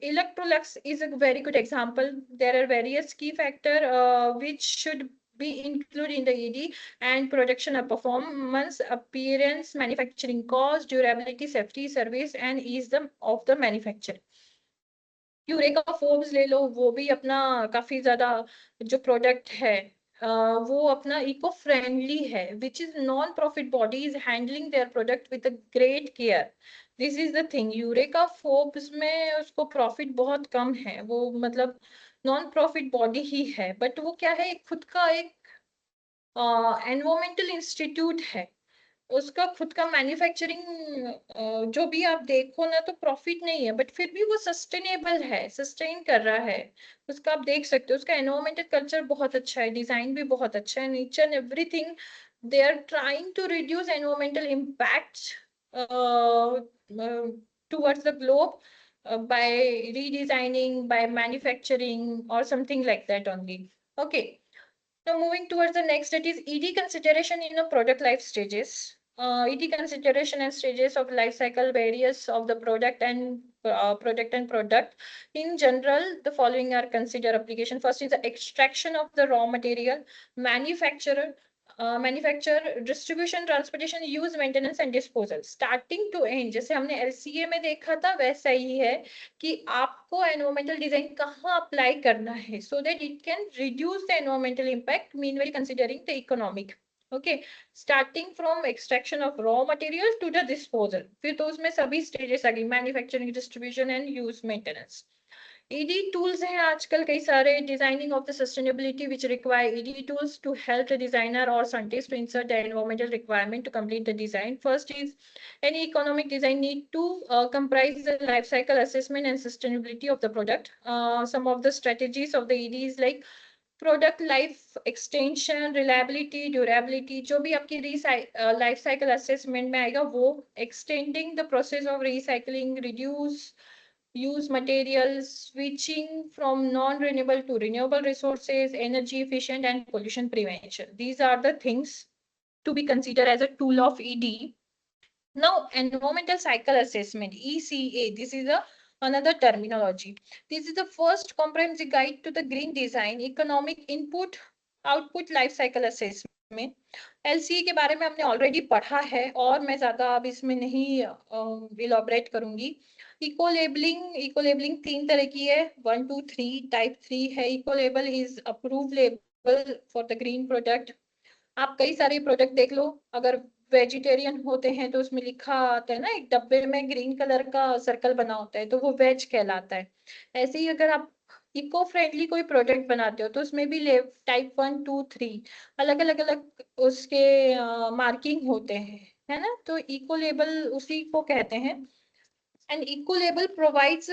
Electrolux is a very good example. There are various key factors which should be included in the ED, and production of performance, appearance, manufacturing cost, durability, safety, service, and ease of the manufacturing. Eureka Forbes ले लो, वो भी अपना काफी ज्यादा जो product है वो अपना इको फ्रेंडली है, which is non profit body is handling their product with great care. This is the thing. Eureka Forbes में उसको प्रॉफिट बहुत कम है, वो मतलब नॉन प्रॉफिट बॉडी ही है, बट वो क्या है, खुद का एक एनवायरमेंटल इंस्टीट्यूट है, उसका खुद का मैन्युफैक्चरिंग जो भी आप देखो ना तो प्रॉफिट नहीं है, बट फिर भी वो सस्टेनेबल है, सस्टेन कर रहा है. उसका आप देख सकते हो, उसका एनवायरमेंटल कल्चर बहुत अच्छा है, डिजाइन भी बहुत अच्छा है, each and everything they are trying to reduce environmental impact towards the globe by redesigning, by manufacturing or something like that only. Okay. Now moving towards the next, that is ED consideration in a product life stages. ED consideration and stages of life cycle various of the product and product. In general, the following are considered application. First is the extraction of the raw material, manufacture, distribution, transportation, use, maintenance and disposal. Starting to end, जैसे हमने LCA में देखा था वैसा ही है कि आपको environmental design कहाँ apply करना है, so that it can reduce the environmental impact, meanwhile considering the economic. Okay, starting from extraction of raw material to the disposal. फिर तो उसमें सभी stages आ गई, manufacturing, distribution and use, maintenance. ED tools हैं आजकल कई सारे, designing of the sustainability which require ED tools to help the designer or scientist to insert the environmental requirement to complete the design. First is any economic design need to comprise the life cycle assessment and sustainability of the product. Some of the strategies of the ED is like product life extension, reliability, durability, जो भी आपकी life cycle assessment में आएगा वो, extending the process of recycling, reduce use materials, switching from non-renewable to renewable resources, energy efficient and pollution prevention. These are the things to be considered as a tool of ED. Now, environmental cycle assessment, ECA, this is a another terminology. This is the first comprehensive guide to the green design, economic input, output life cycle assessment. LCA के बारे में हमने already पढ़ा है और मैं ज्यादा अब इसमें नहीं इलॉबरेट करूंगी. इको लेबलिंग 3 तरह की है, 1 2 3. टाइप 3 है eco label is approve label for the green product. आप कई सारे प्रोडक्ट देख लो, अगर वेजिटेरियन होते हैं तो उसमें लिखा आता है ना, एक डब्बे में ग्रीन कलर का सर्कल बना होता है तो वो वेज कहलाता है. ऐसे ही अगर आप इको फ्रेंडली कोई प्रोडक्ट बनाते हो तो उसमें भी टाइप 1 2 3 अलग उसके मार्किंग होते हैं, है ना. तो इको लेबल उसी को कहते हैं. And eco label provides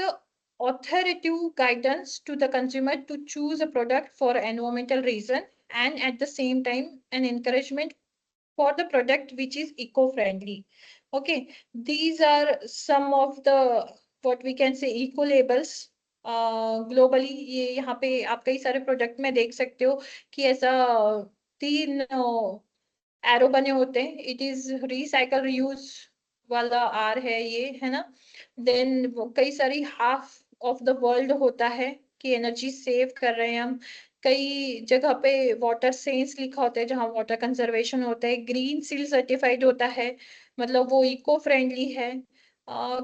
authoritative guidance to the consumer to choose a product for environmental reason, and at the same time an encouragement for the product which is eco-friendly. Okay, these are some of the what we can say eco labels globally. ये यहाँ पे आप कई सारे product में देख सकते हो कि ऐसा 3 एरो बने होते हैं. इट इज रिसाइकल रीयूज वाला आर है ये, है ना. देन कई सारी हाफ ऑफ द वर्ल्ड होता है कि एनर्जी सेव कर रहे हैं हम. कई जगह पे वाटर सेंस लिखा होता है जहाँ वाटर कंजर्वेशन होता है. ग्रीन सील सर्टिफाइड होता है, मतलब वो इको फ्रेंडली है.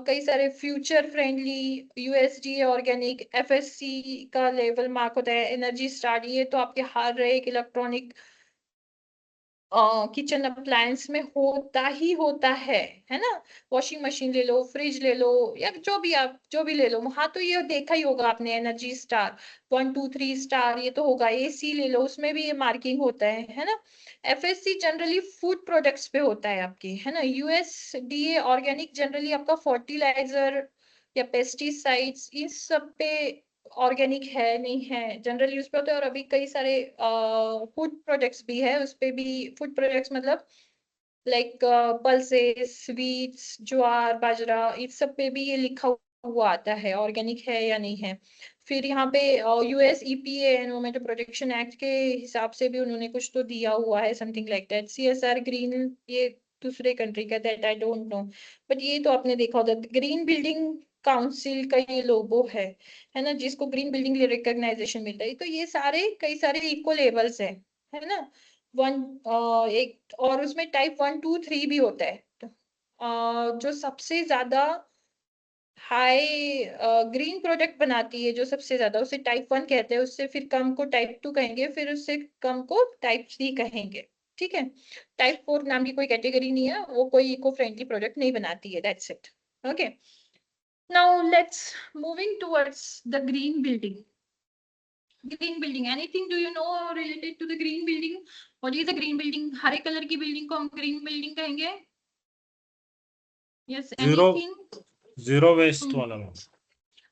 कई सारे future friendly, USD organic, FSc का लेवल मार्क होता है. एनर्जी स्टार, ये तो आपके हर एक इलेक्ट्रॉनिक किचन अप्लायंस में होता ही होता है ना. वॉशिंग मशीन ले लो, फ्रिज ले लो, या जो भी ले लो. हाँ, तो ये देखा ही होगा आपने, एनर्जी स्टार 1 2 3 स्टार, ये तो होगा. एसी ले लो, उसमें भी ये मार्किंग होता है ना. एफएससी जनरली फूड प्रोडक्ट्स पे होता है आपकी, है ना. यूएसडीए ऑर्गेनिक जनरली आपका फर्टिलाइजर या पेस्टिसाइड्स इस सब पे ऑर्गेनिक है नहीं है जनरली उस पे होता है. और अभी कई सारे फूड प्रोडक्ट्स भी है, उस पे भी फूड प्रोडक्ट्स मतलब लाइक पल्सेस, स्वीट्स, ज्वार, बाजरा, इस सब पे भी ये लिखा हुआ आता है ऑर्गेनिक है या नहीं है. फिर यहाँ पे US EPA environmental protection act के हिसाब से भी उन्होंने कुछ तो दिया हुआ है, something like that. CSR green ये दूसरे कंट्री का, that I don't know, but ये तो आपने देखा होगा. ग्रीन बिल्डिंग काउंसिल का ये लोगो है ना, जिसको ग्रीन बिल्डिंग रिकॉग्नाइजेशन मिलता है. तो ये सारे कई सारे इको लेबल्स है ना. एक और उसमें टाइप 1 2 3 भी होता है. जो सबसे ज्यादा हाई ग्रीन प्रोडक्ट बनाती है, जो सबसे ज्यादा, उसे टाइप 1 कहते हैं. उससे फिर कम को टाइप 2 कहेंगे, फिर उससे कम को टाइप 3 कहेंगे. ठीक है. टाइप 4 नाम की कोई कैटेगरी नहीं है, वो कोई इको फ्रेंडली प्रोडक्ट नहीं बनाती है. That's it. Okay, now let's moving towards the green building. Green building, anything do you know related to the green building? What is the green building? Hare colour की building को हम green building कहेंगे. Yes, anything? Zero waste वाला में.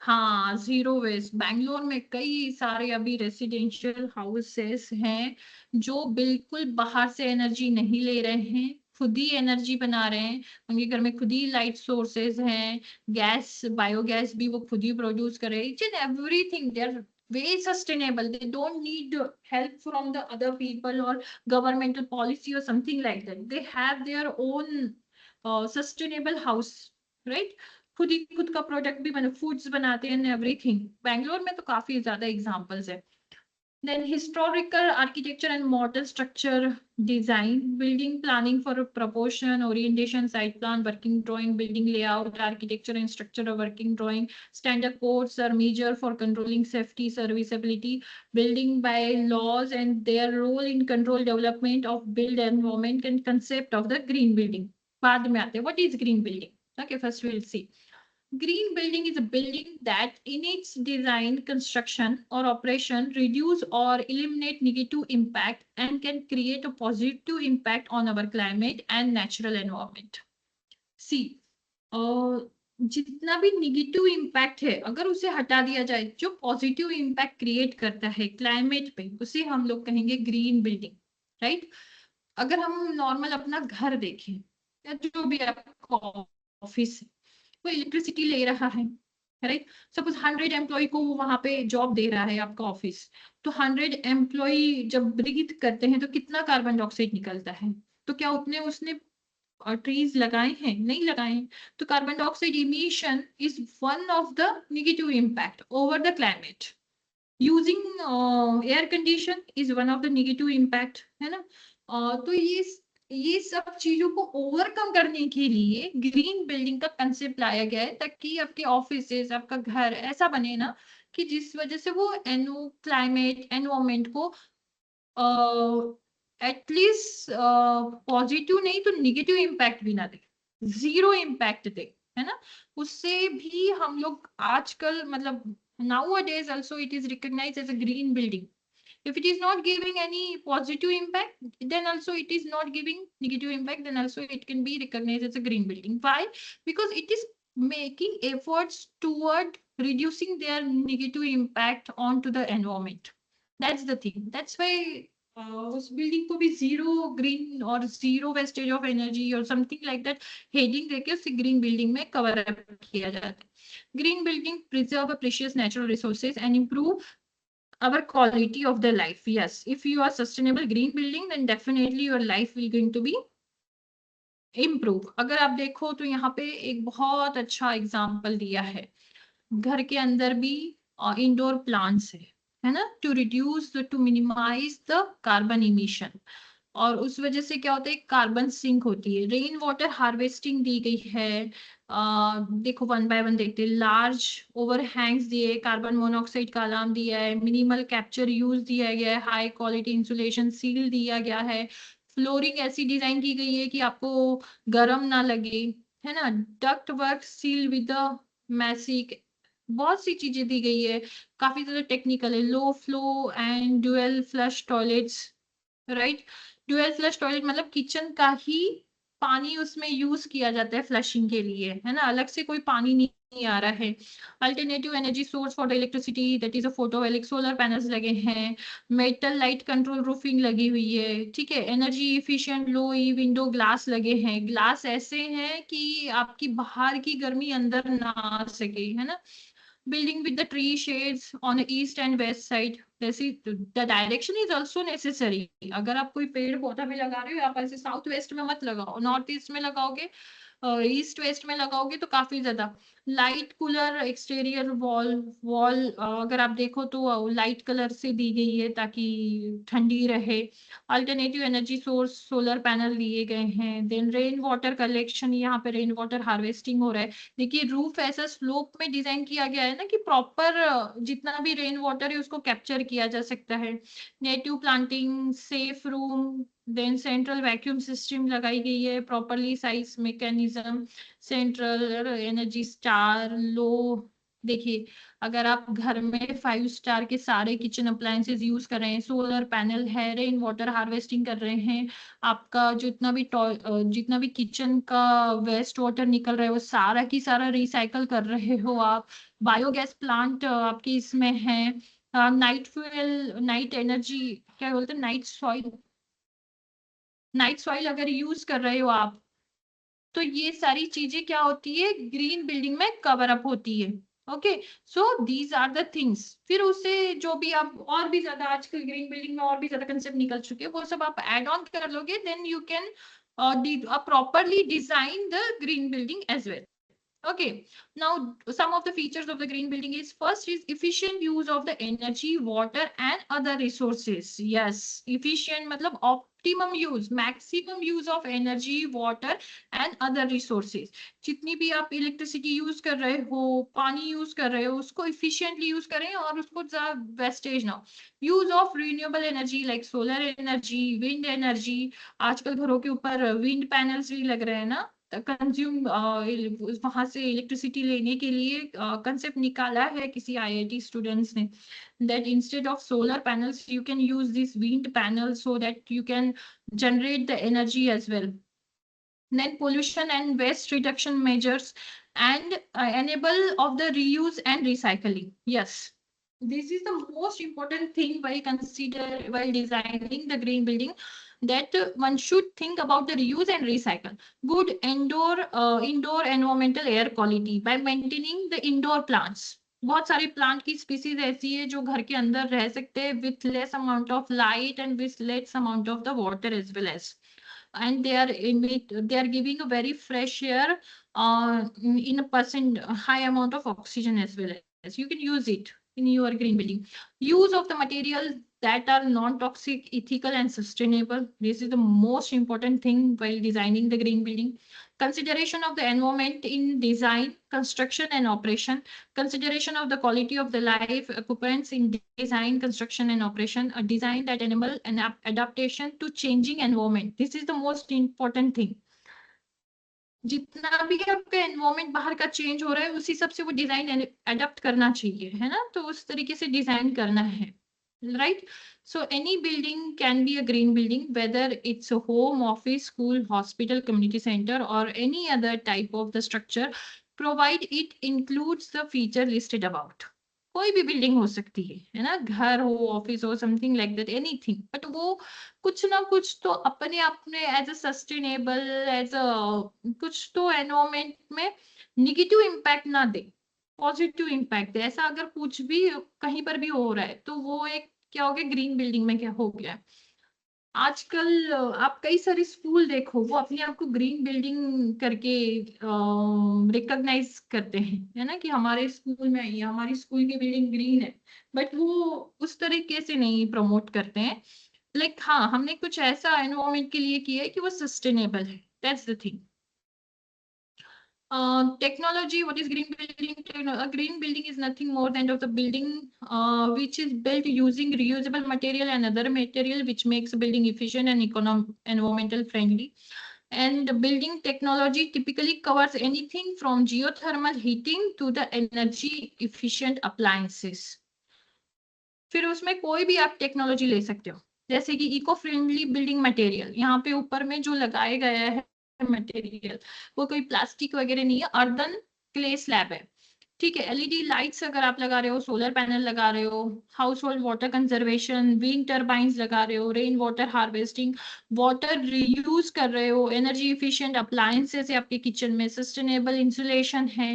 हाँ, zero waste. Bangalore में कई सारे अभी रेसिडेंशियल हाउसेस हैं जो बिल्कुल बाहर से एनर्जी नहीं ले रहे हैं, खुद ही एनर्जी बना रहे हैं. उनके घर में खुद ही लाइट सोर्सेज हैं, गैस, बायोगैस भी वो खुद ही प्रोड्यूस कर रहे हैं. Each and everything they are very sustainable. They don't need help from the other people or governmental policy or something like that. They have their own sustainable house, right? खुद ही खुद का प्रोडक्ट भी बना, foods बनाते हैं, everything. Bangalore में तो काफी ज्यादा एग्जांपल्स है. Then historical architecture and model structure design, building planning for proportion, orientation, site plan, working drawing, building layout, architecture and structure of working drawing, standard codes are measure for controlling safety, serviceability, building by laws and their role in control development of build environment and concept of the green building. बाद में आते हैं. What is green building? Okay, first we'll see. Green building is a building that in its design, construction or operation reduce or eliminate negative impact and can create a positive impact on our climate and natural environment. See, जितना भी negative impact है अगर उसे हटा दिया जाए, जो positive impact create करता है क्लाइमेट पे, उसे हम लोग कहेंगे ग्रीन बिल्डिंग, राइट. अगर हम नॉर्मल अपना घर देखें या जो भी आपका ऑफिस है, वो इलेक्ट्रिसिटी ले रहा है, राइट. सपोज 100 एम्प्लॉय को वहां पे जॉब दे रहा है आपका ऑफिस, तो 100 एम्प्लॉय जब ब्रीथ करते हैं तो कितना कार्बन डाइऑक्साइड निकलता है. तो क्या उतने उसने ट्रीज लगाए हैं, नहीं लगाए हैं, तो carbon dioxide emission is one of the negative impact over the climate. Using air condition is one of the negative impact, है ना. तो ये सब चीजों को ओवरकम करने के लिए ग्रीन बिल्डिंग का कंसेप्ट लाया गया है, ताकि आपके ऑफिसेज, आपका घर ऐसा बने ना कि जिस वजह से वो क्लाइमेट एनवायरमेंट को एटलीस्ट पॉजिटिव नहीं तो निगेटिव इम्पैक्ट भी ना दे, जीरो इम्पैक्ट दे, है ना. उससे भी हम लोग आजकल मतलब nowadays also it is recognized as a green building. If it is not giving any positive impact, then also it is not giving negative impact, then also it can be recognized as a green building. Why? Because it is making efforts toward reducing their negative impact onto the environment. That's the thing. That's why उस building को भी zero green और zero wastage of energy और something like that heading देके उसे green building में cover up किया जाता है. Green building preserve precious natural resources and improve our quality of the life. Yes, if you are sustainable green building, then definitely your life will going to be improve. अगर आप देखो तो यहाँ पे एक बहुत अच्छा एग्जाम्पल दिया है. घर के अंदर भी इंडोर प्लांट्स है ना, to reduce to minimize the carbon emission. और उस वजह से क्या होता है, कार्बन सिंक होती है. रेन वाटर हार्वेस्टिंग दी गई है. देखो वन बाय वन देखते हैं. लार्ज ओवरहैंग्स दिए, कार्बन मोनोऑक्साइड का अलार्म दिया है, मिनिमल कैप्चर यूज दिया गया है, हाई क्वालिटी इंसुलेशन सील दिया गया है. फ्लोरिंग ऐसी डिजाइन की गई है कि आपको गर्म ना लगे, है ना. Duct work seal with the mesic, बहुत सी चीजें दी गई है. काफी ज्यादा टेक्निकल है. Low flow and dual flush toilets, right. Dual flush toilet मतलब किचन का ही पानी उसमें यूज किया जाता है फ्लशिंग के लिए, है ना, अलग से कोई पानी नहीं आ रहा है. Alternative energy source for the electricity, that is a photovoltaic solar panels लगे हैं. मेटल लाइट कंट्रोल रूफिंग लगी हुई है, ठीक है. एनर्जी इफिशिएंट लो ई विंडो ग्लास लगे हैं. ग्लास ऐसे हैं कि आपकी बाहर की गर्मी अंदर ना आ सके, है ना. Building with the tree shades on the east and west side. जैसे the direction is also necessary. अगर आप कोई पेड़ पौधा भी लगा रहे हो, आप ऐसे साउथ वेस्ट में मत लगाओ, नॉर्थ ईस्ट में लगाओगे, ईस्ट वेस्ट में लगाओगे तो काफी ज्यादा. लाइट कूलर एक्सटीरियर वॉल अगर आप देखो तो लाइट कलर से दी गई है ताकि ठंडी रहे. Alternative energy source solar panel दिए गए हैं. देन रेन वाटर कलेक्शन, यहाँ पे रेन वाटर हार्वेस्टिंग हो रहा है. देखिए रूफ ऐसा स्लोप में डिजाइन किया गया है ना कि प्रॉपर जितना भी रेन वाटर है उसको कैप्चर किया जा सकता है. Native planting, safe room, then central vacuum system लगाई गई है. Properly size mechanism, central energy star low. देखिए अगर आप घर में 5 स्टार के सारे किचन अप्लायंसेस यूज कर रहे हैं, सोलर पैनल है, रेन वाटर हार्वेस्टिंग कर रहे हैं, आपका जितना भी किचन का वेस्ट वाटर निकल रहा है वो सारा की सारा रिसाइकल कर रहे हो आप. बायोगैस प्लांट आपकी इसमें है. नाइट फ्यूल, नाइट एनर्जी, क्या बोलते हैं, नाइट सॉइल अगर यूज कर रहे हो आप, तो ये सारी चीजें क्या होती है, ग्रीन बिल्डिंग में कवर अप होती है. Okay, so these are the things. फिर उससे जो भी आप और भी ज्यादा आजकल ग्रीन बिल्डिंग में और भी ज्यादा कंसेप्ट निकल चुके हैं, वो सब आप एड ऑन कर लोगे, then you can properly design the green building as well. Okay, now some of the features of the green building is, first is efficient use of the energy, water and other resources. Yes, efficient matlab optimum use, maximum use of energy, water and other resources. जितनी भी आप electricity use कर रहे हो, पानी use कर रहे हो, उसको इफिशिएंटली यूज करें और उसको वेस्टेज ना. Use of renewable energy like solar energy, wind energy. आजकल घरों के ऊपर विंड पैनल्स भी लग रहे हैं ना, कंज्यूम वहां से इलेक्ट्रिसिटी लेने के लिए कंसेप्ट निकाला है किसी आईआईटी स्टूडेंट्स ने, that instead of solar panels you can use this wind panels so that you can generate the energy as well. Then pollution and waste reduction measures and enable of the reuse and recycling. Yes, this is the most important thing while designing the green building, that one should think about the reuse and recycle. Good indoor environmental air quality by maintaining the indoor plants. बहुत सारे plant की species ऐसी है जो घर के अंदर रह सकते हैं with less amount of light and with less amount of the water as well as. and they are giving a very fresh air in a percent high amount of oxygen as well. As you can use it in your green building. Use of the materials that are non-toxic, ethical and sustainable. This is the most important thing while designing the green building. Consideration of the environment in design, construction and operation. Consideration of the quality of the life occupants in design, construction and operation. A design that enable an adaptation to changing environment. This is the most important thing. जितना भी आपका environment बाहर का change हो रहा है उसी हिसाब से वो डिजाइन अडॉप्ट करना चाहिए, है ना? तो उस तरीके से डिजाइन करना है, right? So any building can be a green building, whether it's a home, office, school, hospital, community center, or any other type of the structure, provide it includes the feature listed about. कोई भी building हो सकती है ना? घर हो, office हो, something like that, anything, but वो कुछ ना कुछ तो अपने आप में as a sustainable, as a कुछ तो एनवायरमेंट में निगेटिव इम्पैक्ट ना दे, पॉजिटिव इम्पैक्ट दे। ऐसा अगर कुछ भी कहीं पर भी हो रहा है तो वो एक क्या हो गया, ग्रीन बिल्डिंग में क्या हो गया। आजकल आप कई सारे स्कूल देखो, वो अपने आप को ग्रीन बिल्डिंग करके रिकॉग्नाइज करते हैं, है ना, कि हमारे स्कूल में ये हमारी स्कूल की बिल्डिंग ग्रीन है, बट वो उस तरीके से नहीं प्रमोट करते हैं। लाइक हाँ, हमने कुछ ऐसा एनवायरमेंट के लिए किया है कि वो सस्टेनेबल है, that's the thing. Technology, what is green building? A green building is nothing more than of the building which is built using reusable material and other material which makes a building efficient and environmental friendly. And building technology typically covers anything from geothermal heating to the energy efficient appliances. फिर उसमें कोई भी आप technology ले सकते हो, जैसे कि इको फ्रेंडली बिल्डिंग मटेरियल। यहाँ पे ऊपर में जो लगाया गया है मटेरियल वो कोई प्लास्टिक वगैरह नहीं है, अर्दन क्ले स्लैब है, ठीक है। एलईडी लाइट्स अगर आप लगा रहे हो, सोलर पैनल लगा रहे हो, house hold water conservation, wind turbines लगा रहे हो, rain water harvesting, water reuse कर रहे हो, एनर्जी इफिशिएंट अप्लायंसेस है आपके किचन में, सस्टेनेबल इंसुलेशन है,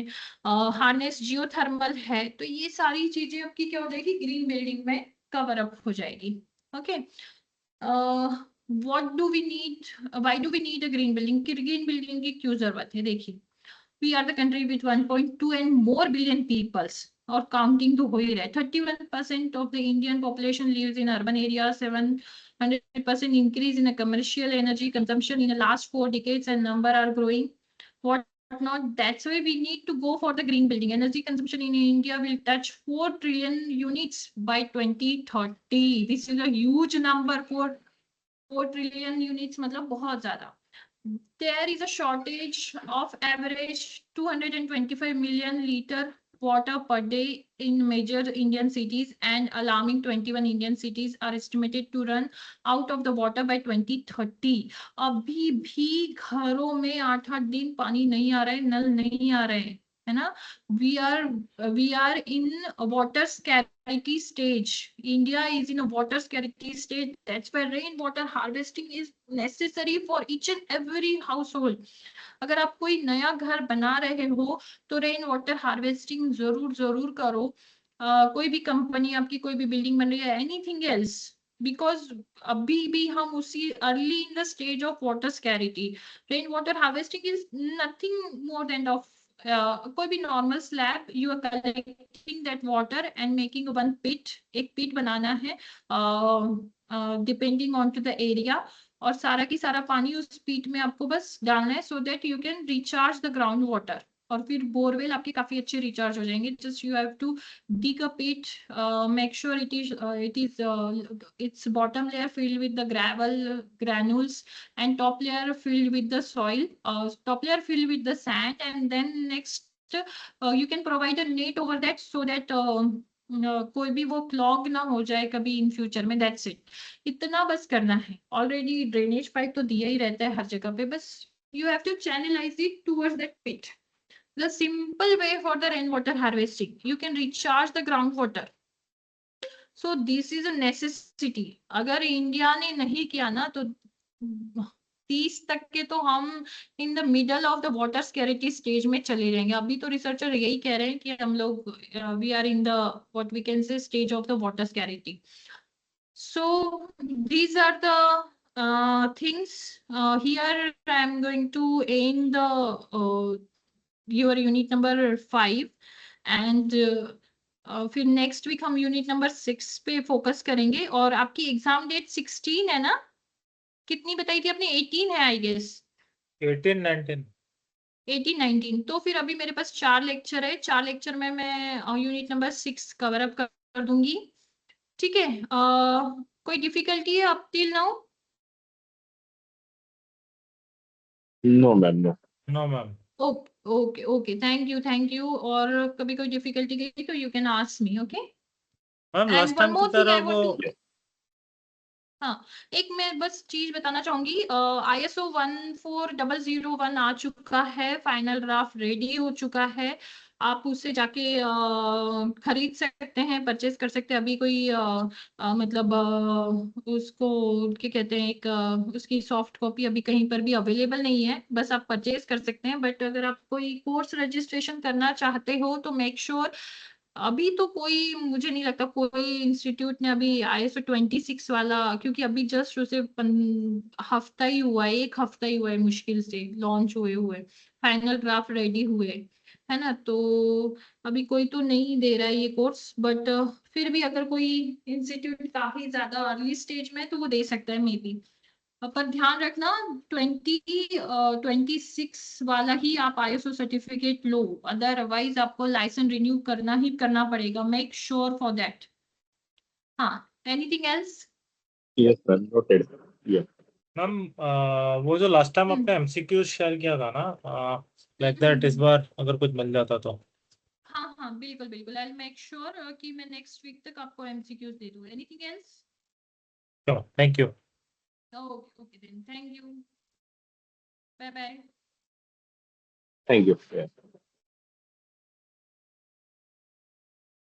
हार्नेस जियोथर्मल है, तो ये सारी चीजें आपकी क्या हो जाएगी, ग्रीन बिल्डिंग में कवर अप हो जाएगी। Okay, what do we need, why do we need a green building? Green building की क्यों जरूरत है? देखिए, we are the country with 1.2 and more billion peoples, और काउंटिंग तो हो ही रहा है। 31% of the Indian population lives in urban areas, 700% increase in a commercial energy consumption in the last 4 decades, and number are growing. What not? That's why we need to go for the green building. Energy consumption in India will touch 4 trillion units by 2030. This is a huge number. 4 trillion units मतलब बहुत ज्यादा। There is a shortage of average 225 million liter water per day in major Indian cities, and alarming 21 Indian cities are estimated to run out of the water by 2030. अभी भी घरों में 8-8 दिन पानी नहीं आ रहा है, नल नहीं आ रहे हैं, है ना? we are in a water scarcity stage. India is in a water scarcity stage. That's why rainwater harvesting is necessary for each and every household. अगर आप कोई नया घर बना रहे हो तो रेन वाटर हार्वेस्टिंग जरूर करो। कोई भी कंपनी आपकी कोई भी बिल्डिंग बन रही है, एनीथिंग एल्स, बिकॉज अभी भी हम उसी early in the stage of water scarcity. Rain water harvesting is nothing more than of कोई भी normal slab, you are collecting that water and making one pit, एक पिट बनाना है depending on to the area, और सारा की सारा पानी उस पीट में आपको बस डालना है so that you can recharge the ground water, और फिर बोरवेल आपके काफी अच्छे रिचार्ज हो जाएंगे। Just you have to dig a pit, make sure its bottom layer filled with the gravel granules and top layer filled with the soil, top layer filled with the sand, and then next you can provide a net over that so that कोई भी वो clog ना हो जाए कभी in future में। That's it, इतना बस करना है। ऑलरेडी ड्रेनेज पाइप तो दिया ही रहता है हर जगह पे, बस you have to channelize it towards that pit. The simple way for the rainwater harvesting, you can recharge the groundwater. So this is a necessity. अगर इंडिया ने नहीं किया ना तो 30 तक के तो हम in the middle of the water scarcity stage में चले जाएंगे। अभी तो रिसर्चर यही कह रहे हैं कि हम लोग we are in the what we can say stage of the water scarcity. So these are the things. Here I am going to end the your unit number 5 and फिर नेक्स्ट वीक हम unit number 6 पे focus करेंगे और आपकी exam date 16 है ना? कितनी बताई थी आपने? 18 है आई गेस। 18, 19. 18, 19। तो फिर अभी मेरे पास 4 लेक्चर है। 4 लेक्चर में मैं यूनिट नंबर 6 कवर अप कर दूंगी। ठीक है। कोई डिफिकल्टी है up till now? No ma'am no. No, ma'am. Okay okay okay, thank you. और कभी कोई डिफिकल्टी गई तो you can ask me, okay? Ma'am and last one time की मोर थिंग तरह आई वो वांट टू, हाँ, एक मैं बस चीज बताना चाहूंगी। ISO 14001 आ चुका है, फाइनल ड्राफ्ट रेडी हो चुका है। आप उससे जाके खरीद सकते हैं, परचेज कर सकते हैं। अभी कोई मतलब उसको क्या कहते हैं, एक उसकी सॉफ्ट कॉपी अभी कहीं पर भी अवेलेबल नहीं है, बस आप परचेज कर सकते हैं। बट अगर आप कोई कोर्स रजिस्ट्रेशन करना चाहते हो तो मेक श्योर अभी तो कोई, मुझे नहीं लगता कोई इंस्टीट्यूट ने अभी ISO 26 वाला, क्योंकि अभी जस्ट उसे हफ्ता ही हुआ है, 1 हफ्ता ही हुआ है मुश्किल से लॉन्च हुए फाइनल ड्राफ्ट रेडी हुए, है ना? तो अभी कोई तो नहीं दे रहा है ये कोर्स, बट फिर भी अगर कोई इंस्टीट्यूट काफी ज्यादा अर्ली स्टेज में है तो वो दे सकता है मे बी। पर ध्यान रखना 26 वाला ही आप ISO सर्टिफिकेट लो, अदरवाइज आपको लाइसेंस रिन्यू करना ही करना पड़ेगा। Make sure for that. हाँ, anything else? Yes ma'am noted. Yes. Ma'am वो जो लास्ट टाइम आपने MCQ शेयर किया था ना, लाइक दैट इस बार अगर कुछ मिल जाता तो। हाँ हाँ, बिल्कुल बिल्कुल, आई मेक श्योर कि मैं नेक्स्ट वीक तक आपको MCQs दे दूँ। Anything else? Thank you. Okay okay then, thank you, bye bye. Thank you.